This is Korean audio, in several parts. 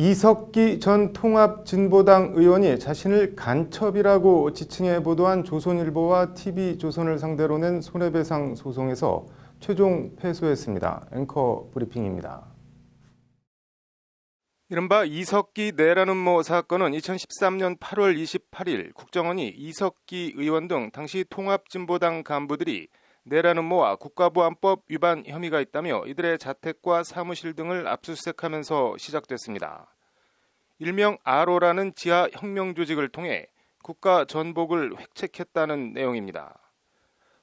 이석기 전 통합진보당 의원이 자신을 간첩이라고 지칭해 보도한 조선일보와 TV조선을 상대로 낸 손해배상 소송에서 최종 패소했습니다. 앵커 브리핑입니다. 이른바 이석기 내라는 모 사건은 2013년 8월 28일 국정원이 이석기 의원 등 당시 통합진보당 간부들이 내라는 모와 국가보안법 위반 혐의가 있다며 이들의 자택과 사무실 등을 압수수색하면서 시작됐습니다. 일명 아로라는 지하 혁명 조직을 통해 국가 전복을 획책했다는 내용입니다.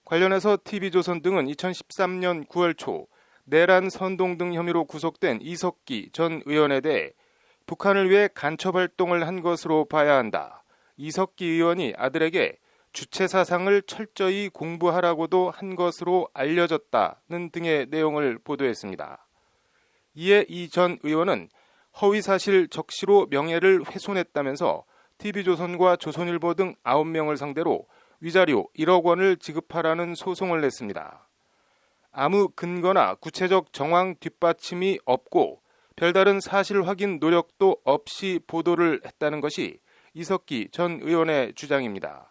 관련해서 TV조선 등은 2013년 9월 초 내란 선동 등 혐의로 구속된 이석기 전 의원에 대해 북한을 위해 간첩 활동을 한 것으로 봐야 한다. 이석기 의원이 아들에게 주체 사상을 철저히 공부하라고도 한 것으로 알려졌다는 등의 내용을 보도했습니다. 이에 이 전 의원은 허위사실 적시로 명예를 훼손했다면서 TV조선과 조선일보 등 9명을 상대로 위자료 1억 원을 지급하라는 소송을 냈습니다. 아무 근거나 구체적 정황 뒷받침이 없고 별다른 사실 확인 노력도 없이 보도를 했다는 것이 이석기 전 의원의 주장입니다.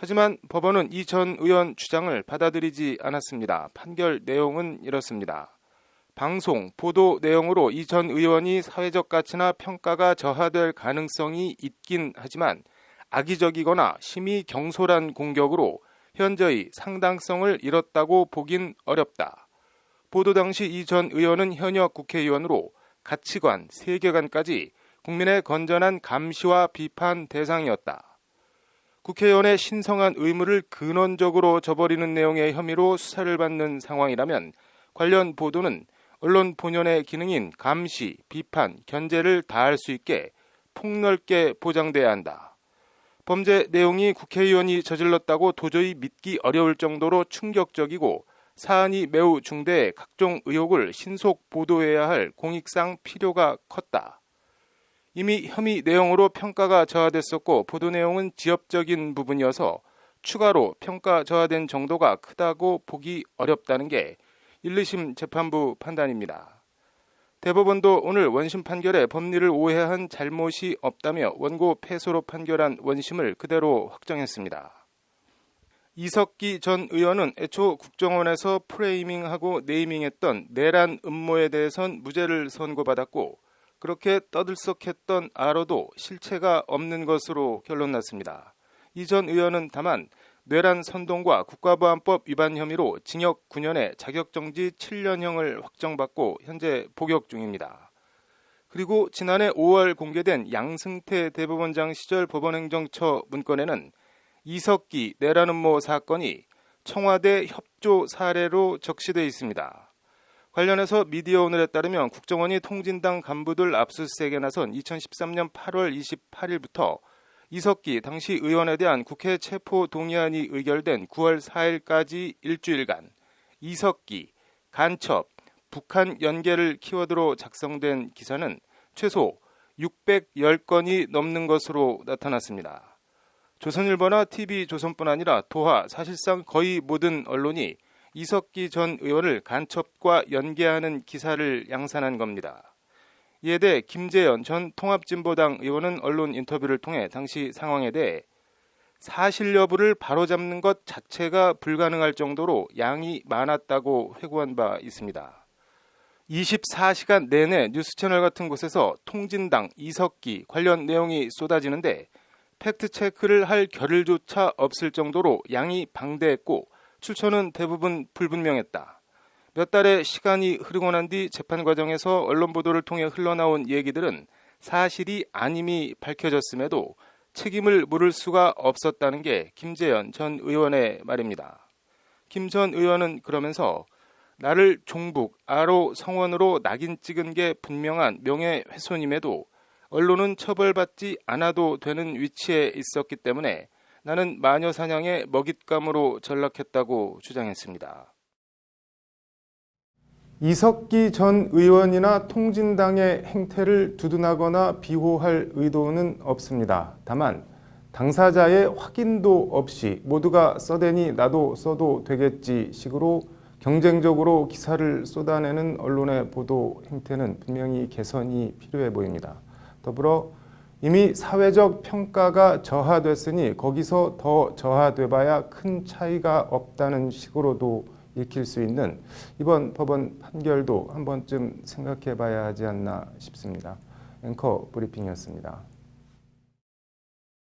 하지만 법원은 이 전 의원 주장을 받아들이지 않았습니다. 판결 내용은 이렇습니다. 방송, 보도 내용으로 이 전 의원이 사회적 가치나 평가가 저하될 가능성이 있긴 하지만 악의적이거나 심히 경솔한 공격으로 현저히 상당성을 잃었다고 보긴 어렵다. 보도 당시 이 전 의원은 현역 국회의원으로 가치관, 세계관까지 국민의 건전한 감시와 비판 대상이었다. 국회의원의 신성한 의무를 근원적으로 저버리는 내용의 혐의로 수사를 받는 상황이라면 관련 보도는 언론 본연의 기능인 감시, 비판, 견제를 다할 수 있게 폭넓게 보장돼야 한다. 범죄 내용이 국회의원이 저질렀다고 도저히 믿기 어려울 정도로 충격적이고 사안이 매우 중대해 각종 의혹을 신속 보도해야 할 공익상 필요가 컸다. 이미 혐의 내용으로 평가가 저하됐었고 보도 내용은 지엽적인 부분이어서 추가로 평가 저하된 정도가 크다고 보기 어렵다는 게 1, 2심 재판부 판단입니다. 대법원도 오늘 원심 판결에 법리를 오해한 잘못이 없다며 원고 패소로 판결한 원심을 그대로 확정했습니다. 이석기 전 의원은 애초 국정원에서 프레이밍하고 네이밍했던 내란 음모에 대해선 무죄를 선고받았고 그렇게 떠들썩했던 아로도 실체가 없는 것으로 결론났습니다. 이 전 의원은 다만 내란 선동과 국가보안법 위반 혐의로 징역 9년에 자격정지 7년형을 확정받고 현재 복역 중입니다. 그리고 지난해 5월 공개된 양승태 대법원장 시절 법원행정처 문건에는 이석기 내란 음모 사건이 청와대 협조 사례로 적시되어 있습니다. 관련해서 미디어오늘에 따르면 국정원이 통진당 간부들 압수수색에 나선 2013년 8월 28일부터 이석기 당시 의원에 대한 국회 체포 동의안이 의결된 9월 4일까지 일주일간 이석기, 간첩, 북한 연계를 키워드로 작성된 기사는 최소 610건이 넘는 것으로 나타났습니다. 조선일보나 TV조선뿐 아니라 도하, 사실상 거의 모든 언론이 이석기 전 의원을 간첩과 연계하는 기사를 양산한 겁니다. 이에 대해 김재현 전 통합진보당 의원은 언론 인터뷰를 통해 당시 상황에 대해 사실 여부를 바로잡는 것 자체가 불가능할 정도로 양이 많았다고 회고한 바 있습니다. 24시간 내내 뉴스채널 같은 곳에서 통진당, 이석기 관련 내용이 쏟아지는데 팩트체크를 할 겨를조차 없을 정도로 양이 방대했고 출처는 대부분 불분명했다. 몇 달의 시간이 흐르고 난 뒤 재판 과정에서 언론 보도를 통해 흘러나온 얘기들은 사실이 아님이 밝혀졌음에도 책임을 물을 수가 없었다는 게 김재현 전 의원의 말입니다. 김 전 의원은 그러면서 나를 종북, 아로 성원으로 낙인 찍은 게 분명한 명예훼손임에도 언론은 처벌받지 않아도 되는 위치에 있었기 때문에 나는 마녀 사냥의 먹잇감으로 전락했다고 주장했습니다. 이석기 전 의원이나 통진당의 행태를 두둔하거나 비호할 의도는 없습니다. 다만 당사자의 확인도 없이 모두가 써대니 나도 써도 되겠지 식으로 경쟁적으로 기사를 쏟아내는 언론의 보도 행태는 분명히 개선이 필요해 보입니다. 더불어 이미 사회적 평가가 저하됐으니 거기서 더 저하돼봐야 큰 차이가 없다는 식으로도 읽힐 수 있는 이번 법원 판결도 한 번쯤 생각해 봐야 하지 않나 싶습니다. 앵커 브리핑이었습니다.